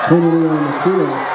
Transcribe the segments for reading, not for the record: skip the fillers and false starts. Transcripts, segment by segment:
Penalty on the field.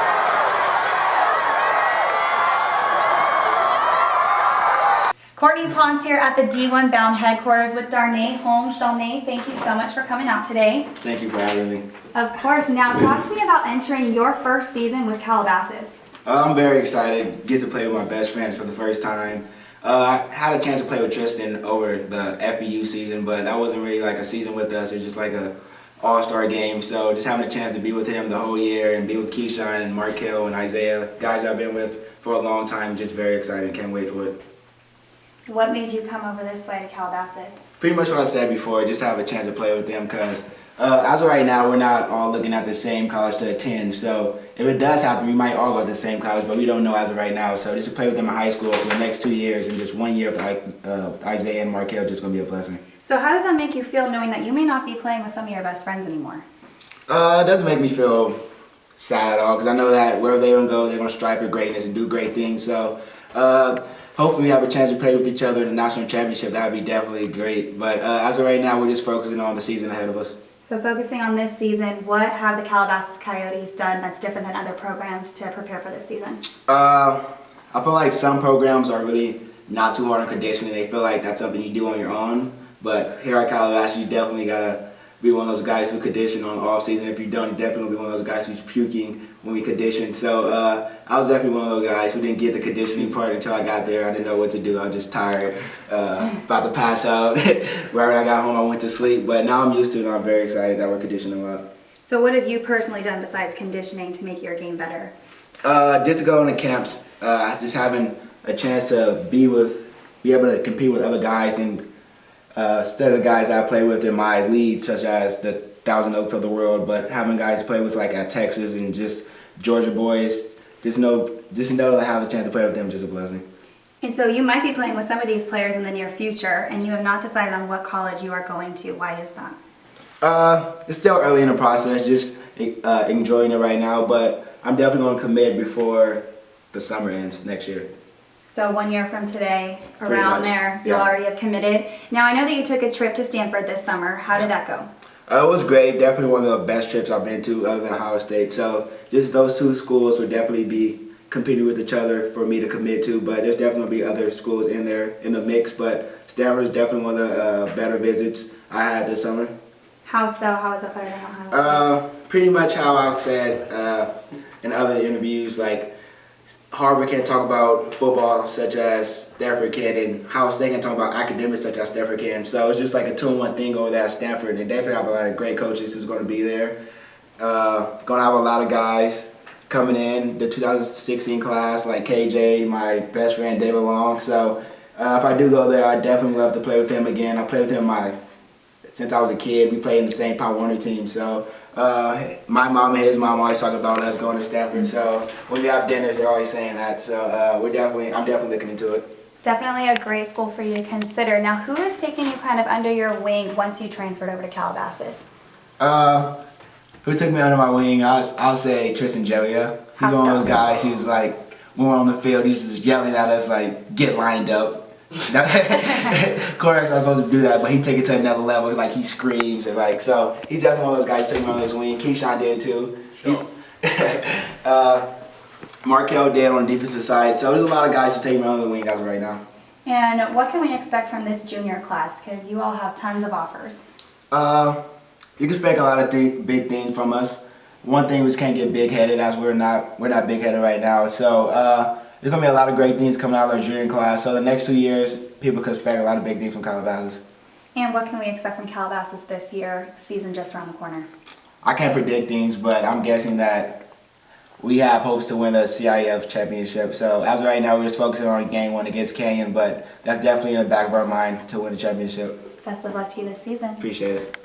Courtney Pons here at the D1 Bound headquarters with Darnay Holmes. Darnay, thank you so much for coming out today. Thank you for having me. Of course. Now talk to me about entering your first season with Calabasas. I'm very excited. Get to play with my best friends for the first time. I had a chance to play with Tristan over the FBU season, but that wasn't really like a season with us. It was just like a all-star game. So just having a chance to be with him the whole year and be with Keyshawn and Markel and Isaiah, guys I've been with for a long time, just very excited. Can't wait for it. What made you come over this way to Calabasas? Pretty much what I said before, just have a chance to play with them because as of right now, we're not all looking at the same college to attend. So if it does happen, we might all go to the same college, but we don't know as of right now. So just to play with them in high school for the next 2 years and just 1 year with Isaiah and Markel, just going to be a blessing. So how does that make you feel knowing that you may not be playing with some of your best friends anymore? It doesn't make me feel sad at all because I know that wherever they're going to go, they're going to strive for greatness and do great things. So hopefully we have a chance to play with each other in the national championship. That would be definitely great. But as of right now, we're just focusing on the season ahead of us. So focusing on this season, what have the Calabasas Coyotes done that's different than other programs to prepare for this season? I feel like some programs are really not too hard on conditioning. They feel like that's something you do on your own. But here at Calabasas, you definitely got to be one of those guys who condition on off season. If you don't, you definitely be one of those guys who's puking when we condition. So I was definitely one of those guys who didn't get the conditioning part until I got there. I didn't know what to do. I was just tired, about to pass out. Right when I got home, I went to sleep. But now I'm used to it, and I'm very excited that we're conditioning a lot. So what have you personally done besides conditioning to make your game better? Just going to camps, just having a chance to be able to compete with other guys and instead of the guys I play with in my league, such as the Thousand Oaks of the world, but having guys to play with like at Texas and just Georgia boys, just know that I have a chance to play with them is just a blessing. And so you might be playing with some of these players in the near future, and you have not decided on what college you are going to. Why is that? It's still early in the process, just enjoying it right now, but I'm definitely going to commit before the summer ends next year. So 1 year from today, Pretty around much, there, yeah. you'll already have committed. Now I know that you took a trip to Stanford this summer. How did that go? It was great. Definitely one of the best trips I've been to other than Ohio State. So just those two schools would definitely be competing with each other for me to commit to. But there's definitely going to be other schools in there in the mix. But Stanford is definitely one of the better visits I had this summer. How so? How is it better than Ohio State? Pretty much how I've said in other interviews, like Harvard can't talk about football such as Stanford can, and Ohio State can talk about academics such as Stanford can. So it's just like a 2-in-1 thing over there at Stanford, and they definitely have a lot of great coaches who's going to be there. Going to have a lot of guys coming in, the 2016 class, like KJ, my best friend David Long. So if I do go there, I definitely love to play with him again. I played with him since I was a kid. We played in the same Power Warner team. So my mom and his mom always talk about us going to Stanford. So when we have dinners, they're always saying that. So I'm definitely looking into it. Definitely a great school for you to consider. Now, who has taken you kind of under your wing once you transferred over to Calabasas? Who took me under my wing? I'll say Tristan Jelia. He's How one of so? those guys who's like, when we're on the field, he's just yelling at us like, get lined up. Quarterbacks aren't supposed to do that, but he take it to another level. Like he screams and like, so he's definitely one of those guys who took me on his wing. Keyshawn did too. Sure. Markel did on the defensive side. So there's a lot of guys who take me on the wing as of right now. And what can we expect from this junior class? Because you all have tons of offers. You can expect a lot of big things from us. One thing we just can't get big-headed, as we're not big-headed right now. So there's gonna be a lot of great things coming out of our junior class. So the next 2 years, people can expect a lot of big things from Calabasas. And what can we expect from Calabasas this year? Season just around the corner. I can't predict things, but I'm guessing that we have hopes to win the CIF championship. So as of right now, we're just focusing on game 1 against Canyon, but that's definitely in the back of our mind to win the championship. Best of luck to you this season. Appreciate it.